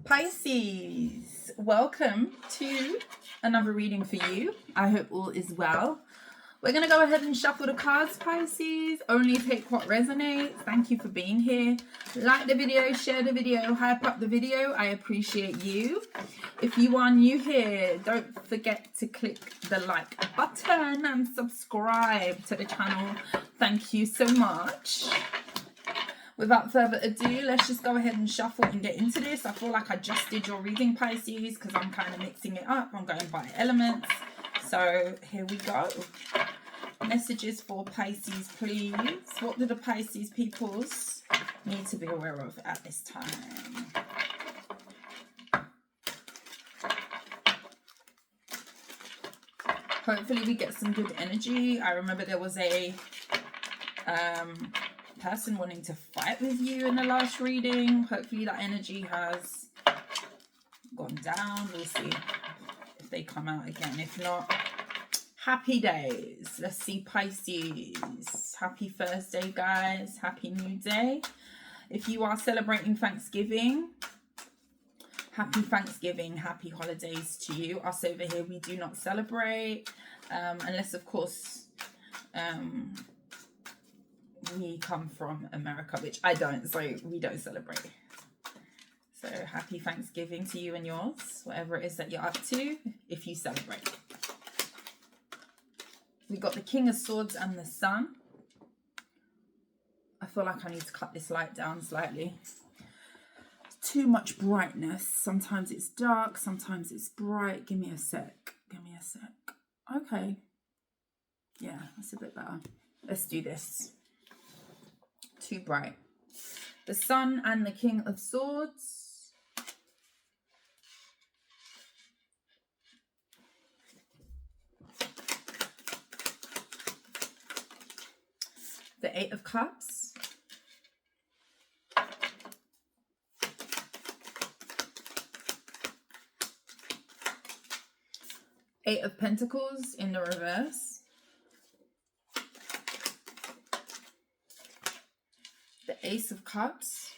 Pisces, welcome to another reading for you. I hope all is well. We're going to go ahead and shuffle the cards, Pisces. Only take what resonates. Thank you for being here. Like the video, share the video, hype up the video. I appreciate you. If you are new here, don't forget to click the like button and subscribe to the channel. Thank you so much. Without further ado, let's just go ahead and shuffle and get into this. I feel like I just did your reading, Pisces, because I'm kind of mixing it up. I'm going by elements. So here we go. Messages for Pisces, please. What do the Pisces peoples need to be aware of at this time? Hopefully we get some good energy. I remember there was a person wanting to fight with you in the last reading. Hopefully that energy has gone down. We'll see if they come out again. If not, happy days. Let's see, Pisces. Happy Thursday, guys. Happy new day. If you are celebrating Thanksgiving, happy Thanksgiving, happy holidays to you. Us over here, we do not celebrate unless, of course, we come from America, which I don't, so we don't celebrate. So happy Thanksgiving to you and yours, whatever it is that you're up to, if you celebrate. We got the King of Swords and the Sun. I feel like I need to cut this light down slightly. Too much brightness. Sometimes it's dark, sometimes it's bright. Give me a sec. Give me a sec. Okay. Yeah, that's a bit better. Let's do this. Too bright. The Sun and the King of Swords. The Eight of Cups. Eight of Pentacles in the reverse. The Ace of Cups.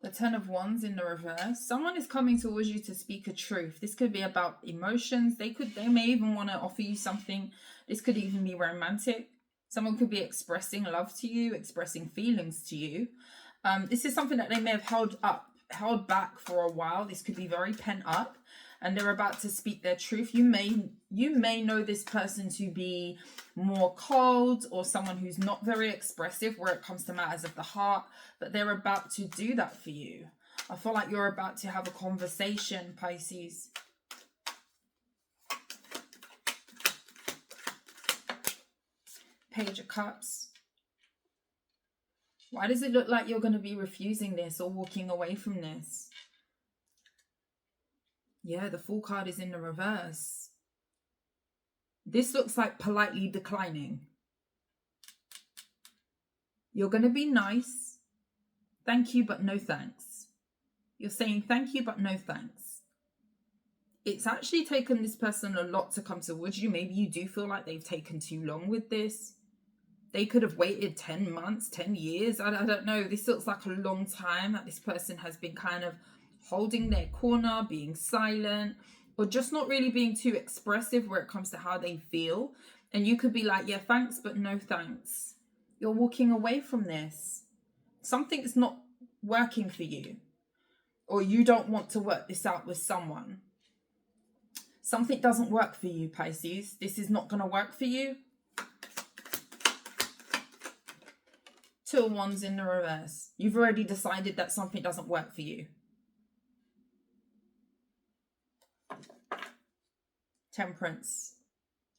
The Ten of Wands in the reverse. Someone is coming towards you to speak a truth. This could be about emotions. They may even want to offer you something. This could even be romantic. Someone could be expressing love to you, expressing feelings to you. This is something that they may have held back for a while. This could be very pent up, and they're about to speak their truth. You may know this person to be more cold or someone who's not very expressive where it comes to matters of the heart, but they're about to do that for you. I feel like you're about to have a conversation, Pisces. Page of Cups. Why does it look like you're going to be refusing this or walking away from this? Yeah, the Fool card is in the reverse. This looks like politely declining. You're going to be nice. Thank you, but no thanks. You're saying thank you, but no thanks. It's actually taken this person a lot to come towards you. Maybe you do feel like they've taken too long with this. They could have waited 10 months, 10 years. I don't know. This looks like a long time that this person has been kind of holding their corner, being silent, or just not really being too expressive where it comes to how they feel. And you could be like, yeah, thanks, but no thanks. You're walking away from this. Something's not working for you. Or you don't want to work this out with someone. Something doesn't work for you, Pisces. This is not going to work for you. Two of Wands in the reverse. You've already decided that something doesn't work for you. Temperance.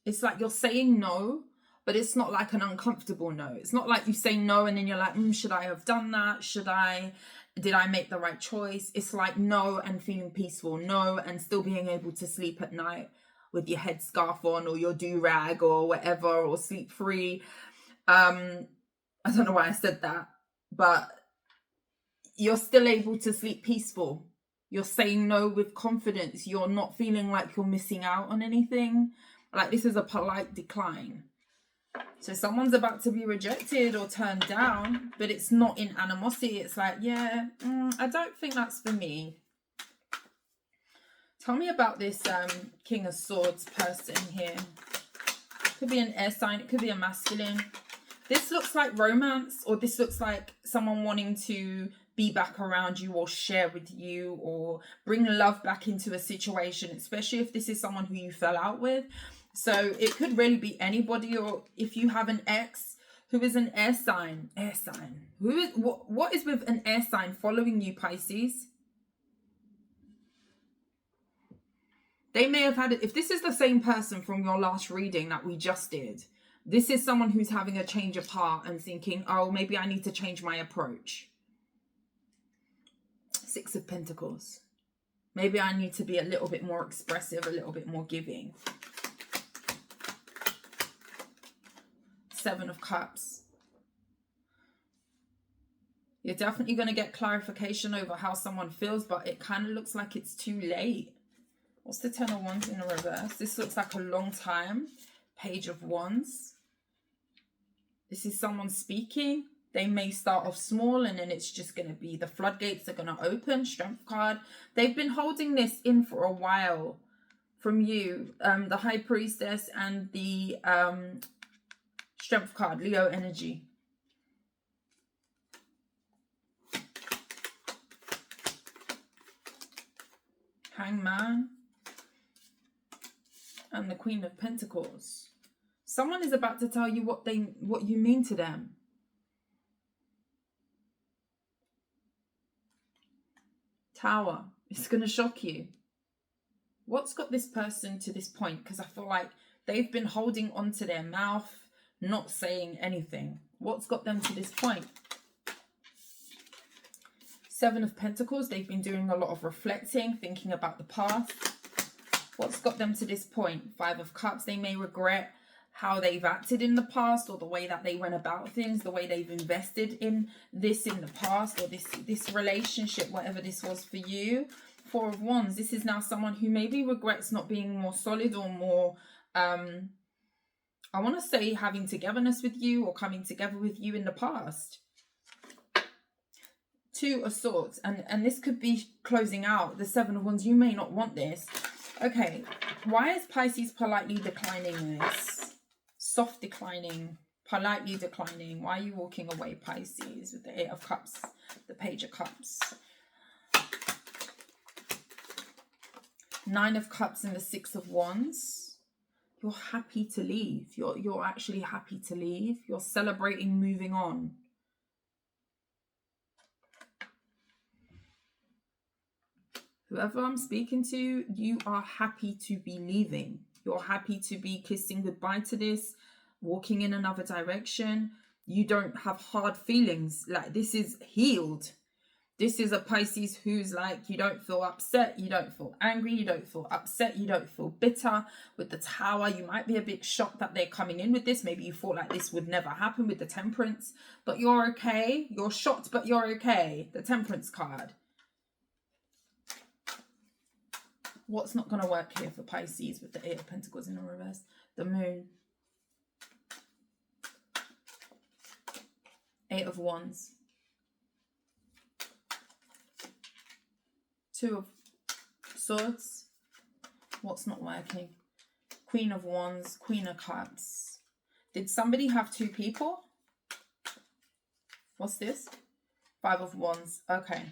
It's like you're saying no, but it's not like an uncomfortable no. It's not like you say no and then you're like, should I have done that? Did I make the right choice? It's like no and feeling peaceful. No and still being able to sleep at night with your headscarf on or your do-rag or whatever, or sleep free. I don't know why I said that, but you're still able to sleep peaceful. You're saying no with confidence. You're not feeling like you're missing out on anything. Like this is a polite decline. So someone's about to be rejected or turned down, but it's not in animosity. It's like, yeah, I don't think that's for me. Tell me about this King of Swords person here. Could be an air sign. It could be a masculine. This looks like romance, or this looks like someone wanting to be back around you or share with you or bring love back into a situation, especially if this is someone who you fell out with. So it could really be anybody, or if you have an ex who is an air sign. Who is what is with an air sign following you, Pisces? They may have had it. If this is the same person from your last reading that we just did, this is someone who's having a change of heart and thinking, oh, maybe I need to change my approach. Six of Pentacles. Maybe I need to be a little bit more expressive, a little bit more giving. Seven of Cups. You're definitely going to get clarification over how someone feels, but it kind of looks like it's too late. What's the Ten of Wands in the reverse? This looks like a long time. Page of Wands. This is someone speaking. They may start off small and then it's just going to be the floodgates are going to open. Strength card. They've been holding this in for a while from you. The High Priestess and the Strength card. Leo energy. Hangman. And the Queen of Pentacles. Someone is about to tell you what you mean to them. Tower. It's going to shock you. What's got this person to this point? Because I feel like they've been holding on to their mouth, not saying anything. What's got them to this point? Seven of Pentacles. They've been doing a lot of reflecting, thinking about the past. What's got them to this point? Five of Cups. They may regret how they've acted in the past, or the way that they went about things, the way they've invested in this in the past, or this relationship, whatever this was for you. Four of Wands. This is now someone who maybe regrets not being more solid or more, I want to say having togetherness with you or coming together with you in the past. Two of Swords. And this could be closing out. The Seven of Wands. You may not want this. Okay, why is Pisces politely declining this? Soft declining, politely declining. Why are you walking away, Pisces, with the Eight of Cups, the Page of Cups? Nine of Cups and the Six of Wands. You're happy to leave. You're actually happy to leave. You're celebrating moving on. Whoever I'm speaking to, you are happy to be leaving. You're happy to be kissing goodbye to this, walking in another direction. You don't have hard feelings. Like, this is healed. This is a Pisces who's like, you don't feel upset, you don't feel angry, you don't feel upset, you don't feel bitter. With the Tower, you might be a bit shocked that they're coming in with this. Maybe you thought like this would never happen with the Temperance, but you're okay. You're shocked, but you're okay. The Temperance card. What's not going to work here for Pisces with the Eight of Pentacles in the reverse? The Moon. Eight of Wands. Two of Swords. What's not working? Queen of Wands. Queen of Cups. Did somebody have two people? What's this? Five of Wands. Okay.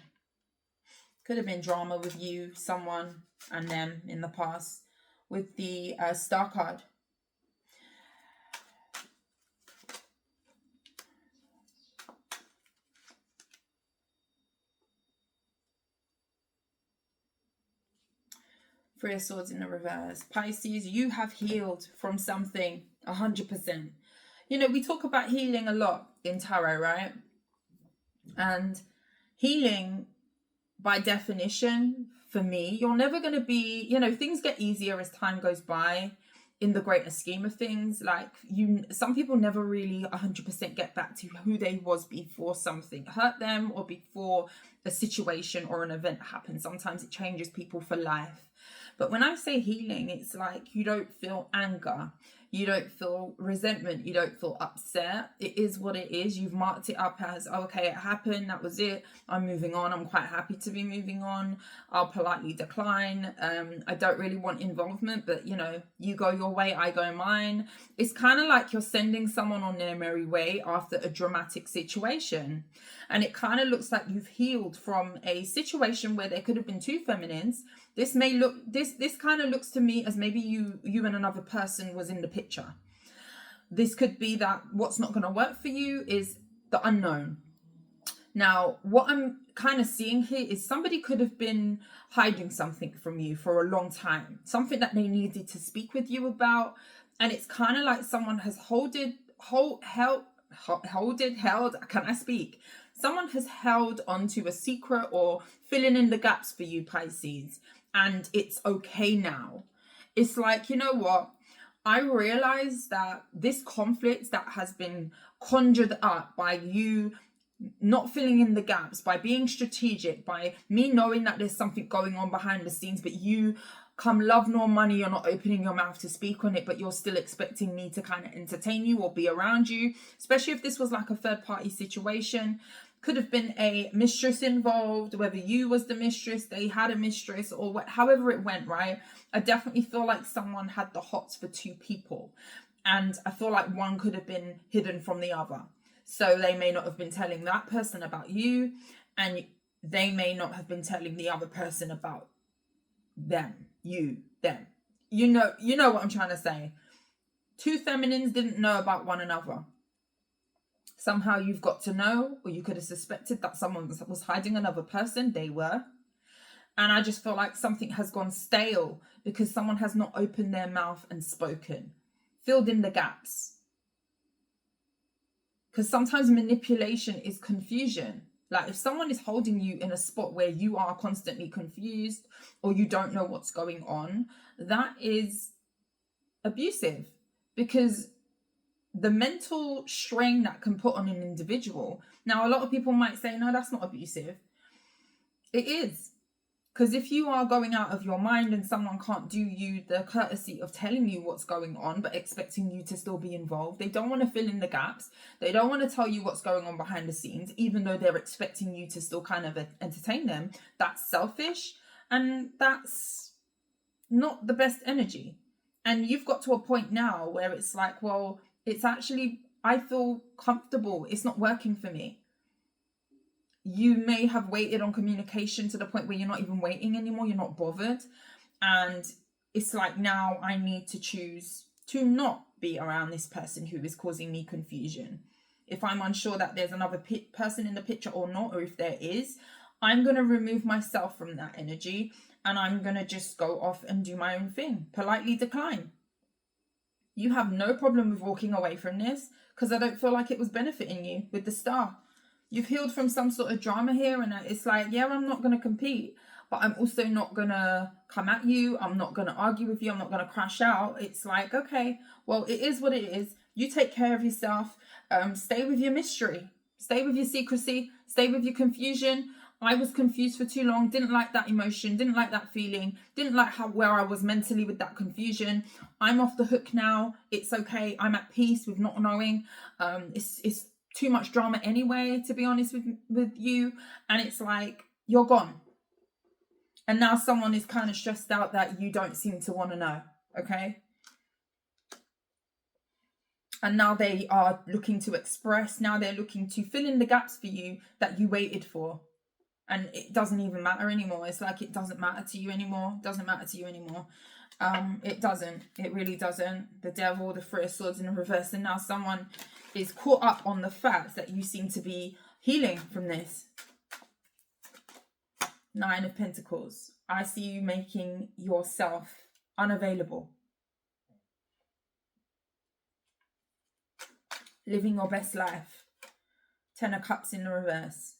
Could have been drama with you, someone, and them in the past. With the Star card. Three of Swords in the reverse. Pisces, you have healed from something 100%. You know, we talk about healing a lot in tarot, right? And healing, by definition, for me, you're never going to be, you know, things get easier as time goes by in the greater scheme of things. Like, some people never really 100% get back to who they was before something hurt them or before a situation or an event happened. Sometimes it changes people for life. But when I say healing, it's like you don't feel anger. You don't feel resentment. You don't feel upset. It is what it is. You've marked it up as, okay, it happened. That was it. I'm moving on. I'm quite happy to be moving on. I'll politely decline. I don't really want involvement, but you know, you go your way, I go mine. It's kind of like you're sending someone on their merry way after a dramatic situation. And it kind of looks like you've healed from a situation where there could have been two feminines. This kind of looks to me as maybe you and another person was in the picture. This could be that what's not going to work for you is the unknown. Now, what I'm kind of seeing here is somebody could have been hiding something from you for a long time, something that they needed to speak with you about. And it's kind of like someone has Someone has held onto a secret or filling in the gaps for you, Pisces. And it's okay now. It's like, you know what? I realize that this conflict that has been conjured up by you not filling in the gaps, by being strategic, by me knowing that there's something going on behind the scenes, but you come love nor money, you're not opening your mouth to speak on it, but you're still expecting me to kind of entertain you or be around you, especially if this was like a third party situation. Could have been a mistress involved, whether you was the mistress, they had a mistress, or however it went, right? I definitely feel like someone had the hots for two people. And I feel like one could have been hidden from the other. So they may not have been telling that person about you, and they may not have been telling the other person about them. Them. You know what I'm trying to say. Two feminines didn't know about one another. Somehow you've got to know, or you could have suspected that someone was hiding another person. They were. And I just feel like something has gone stale because someone has not opened their mouth and spoken, filled in the gaps. Because sometimes manipulation is confusion. Like if someone is holding you in a spot where you are constantly confused or you don't know what's going on, that is abusive, because the mental strain that can put on an individual. Now, a lot of people might say, no, that's not abusive. It is. Because if you are going out of your mind and someone can't do you the courtesy of telling you what's going on, but expecting you to still be involved, they don't want to fill in the gaps. They don't want to tell you what's going on behind the scenes, even though they're expecting you to still kind of entertain them. That's selfish. And that's not the best energy. And you've got to a point now where it's like, well, it's actually, I feel comfortable. It's not working for me. You may have waited on communication to the point where you're not even waiting anymore. You're not bothered. And it's like, now I need to choose to not be around this person who is causing me confusion. If I'm unsure that there's another person in the picture or not, or if there is, I'm going to remove myself from that energy and I'm going to just go off and do my own thing. Politely decline. You have no problem with walking away from this because I don't feel like it was benefiting you with the star. You've healed from some sort of drama here, and it's like, yeah, I'm not going to compete, but I'm also not going to come at you. I'm not going to argue with you. I'm not going to crash out. It's like, okay, well, it is what it is. You take care of yourself. Stay with your mystery. Stay with your secrecy. Stay with your confusion. I was confused for too long. Didn't like that emotion. Didn't like that feeling. Didn't like where I was mentally with that confusion. I'm off the hook now. It's okay. I'm at peace with not knowing. It's too much drama anyway, to be honest with you. And it's like, you're gone. And now someone is kind of stressed out that you don't seem to want to know. Okay. And now they are looking to express. Now they're looking to fill in the gaps for you that you waited for. And it doesn't even matter anymore. It's like it doesn't matter to you anymore. It doesn't matter to you anymore. It doesn't. It really doesn't. The devil, the Three of Swords in the reverse. And now someone is caught up on the fact that you seem to be healing from this. Nine of Pentacles. I see you making yourself unavailable. Living your best life. Ten of Cups in the reverse.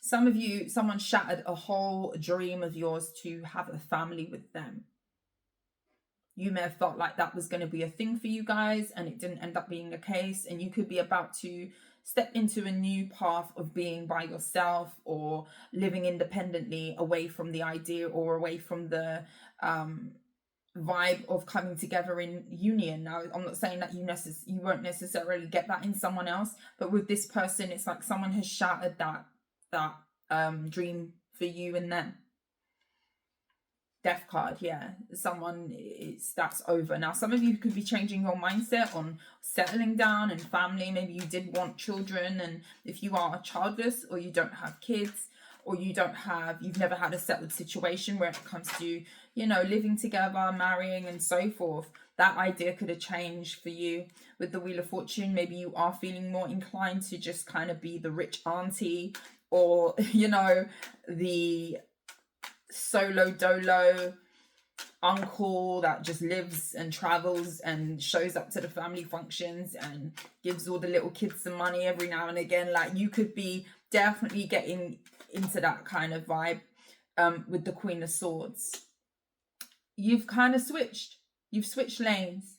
Some of you, someone shattered a whole dream of yours to have a family with them. You may have felt like that was going to be a thing for you guys and it didn't end up being the case. And you could be about to step into a new path of being by yourself or living independently, away from the idea or away from the vibe of coming together in union. Now, I'm not saying that you won't necessarily get that in someone else, but with this person, it's like someone has shattered that dream for you and them. Death card, yeah. That's over. Now, some of you could be changing your mindset on settling down and family. Maybe you did want children, and if you are childless or you don't have kids, or you've never had a settled situation where it comes to, living together, marrying and so forth, that idea could have changed for you. With the Wheel of Fortune, maybe you are feeling more inclined to just kind of be the rich auntie, or, the solo dolo uncle that just lives and travels and shows up to the family functions and gives all the little kids some money every now and again. Like, you could be definitely getting into that kind of vibe. With the Queen of Swords, you've kind of switched lanes.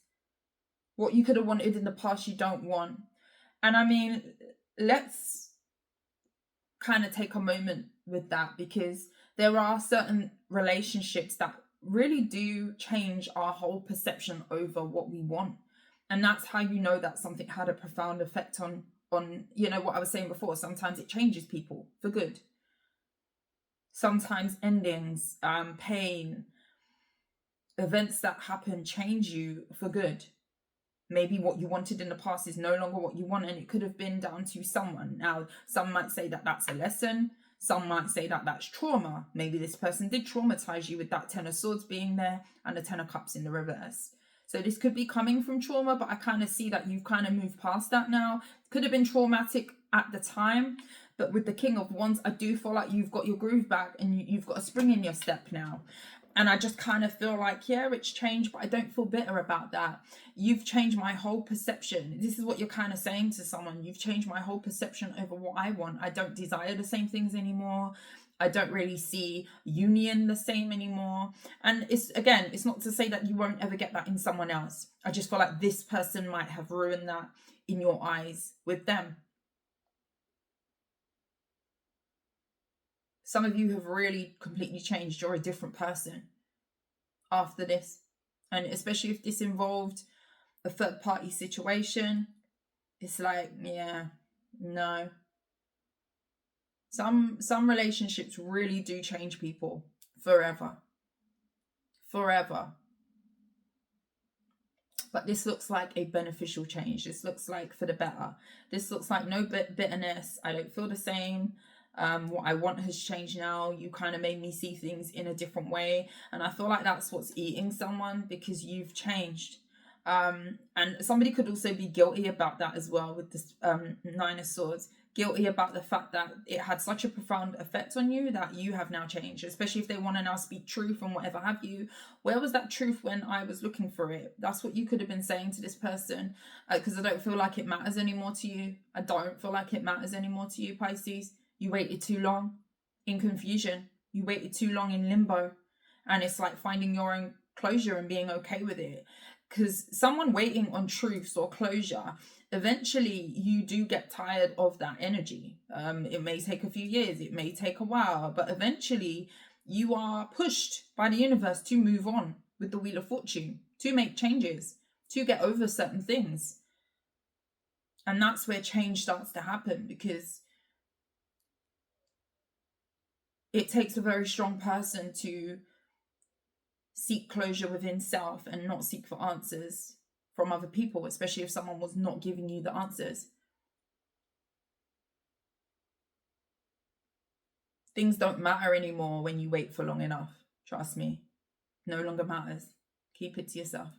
What you could have wanted in the past, you don't want. And I mean, let's kind of take a moment with that, because there are certain relationships that really do change our whole perception over what we want. And that's how you know that something had a profound effect on what I was saying before. Sometimes it changes people for good. Sometimes endings, pain, events that happen change you for good. Maybe what you wanted in the past is no longer what you want, and it could have been down to someone. Now, some might say that that's a lesson. Some might say that that's trauma. Maybe this person did traumatize you with that Ten of Swords being there and the Ten of Cups in the reverse. So this could be coming from trauma, but I kind of see that you've kind of moved past that now. It could have been traumatic at the time, but with the King of Wands, I do feel like you've got your groove back and you've got a spring in your step now. And I just kind of feel like, yeah, it's changed, but I don't feel bitter about that. You've changed my whole perception. This is what you're kind of saying to someone. You've changed my whole perception over what I want. I don't desire the same things anymore. I don't really see union the same anymore. And it's not to say that you won't ever get that in someone else. I just feel like this person might have ruined that in your eyes with them. Some of you have really completely changed. You're a different person after this. And especially if this involved a third party situation, it's like, yeah, no. Some relationships really do change people forever. But this looks like a beneficial change. This looks like for the better. This looks like no bitterness. I don't feel the same. What I want has changed now. You kind of made me see things in a different way, and I feel like that's what's eating someone, because you've changed. And somebody could also be guilty about that as well with this Nine of Swords. Guilty about the fact that it had such a profound effect on you that you have now changed, especially if they want to now speak truth and whatever have you. Where was that truth when I was looking for it? That's what you could have been saying to this person, because I don't feel like it matters anymore to you. I don't feel like it matters anymore to you, Pisces. You waited too long in confusion. You waited too long in limbo. And it's like finding your own closure and being okay with it. Because someone waiting on truths or closure, eventually you do get tired of that energy. It may take a few years, it may take a while, but eventually you are pushed by the universe to move on with the Wheel of Fortune, to make changes, to get over certain things. And that's where change starts to happen, because it takes a very strong person to seek closure within self and not seek for answers from other people, especially if someone was not giving you the answers. Things don't matter anymore when you wait for long enough. Trust me. No longer matters. Keep it to yourself.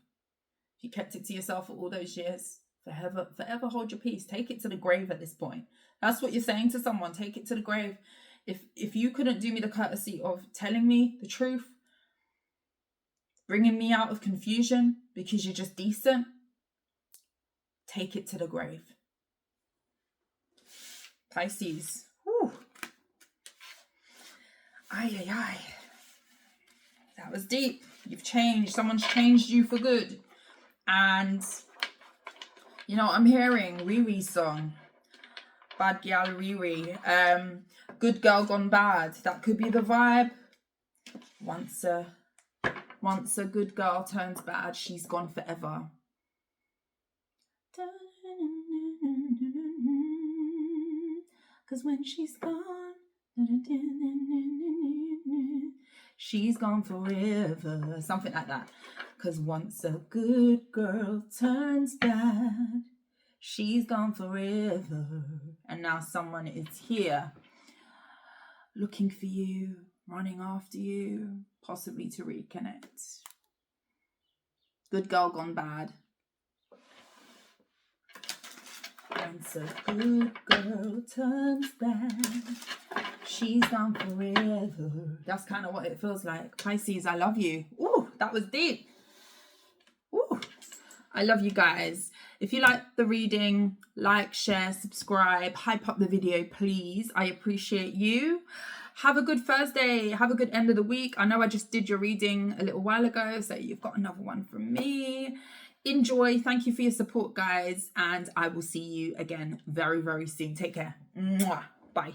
If you kept it to yourself for all those years, forever hold your peace. Take it to the grave at this point. That's what you're saying to someone. Take it to the grave. If you couldn't do me the courtesy of telling me the truth, bringing me out of confusion because you're just decent, take it to the grave. Pisces. Whew. Ay. That was deep. You've changed. Someone's changed you for good. And, I'm hearing Wee Wee song. Bad gal Riri. Good girl gone bad. That could be the vibe. Once a good girl turns bad, she's gone forever. Cause when she's gone, she's gone forever. Something like that. Cause once a good girl turns bad, she's gone forever. And now someone is here looking for you, running after you, possibly to reconnect. Good girl gone bad. Once a good girl turns bad, she's gone forever. That's kind of what it feels like. Pisces, I love you. Ooh, that was deep. Ooh, I love you guys. If you like the reading, like, share, subscribe, hype up the video, please. I appreciate you. Have a good Thursday. Have a good end of the week. I know I just did your reading a little while ago, so you've got another one from me. Enjoy. Thank you for your support, guys. And I will see you again very, very soon. Take care. Mwah. Bye.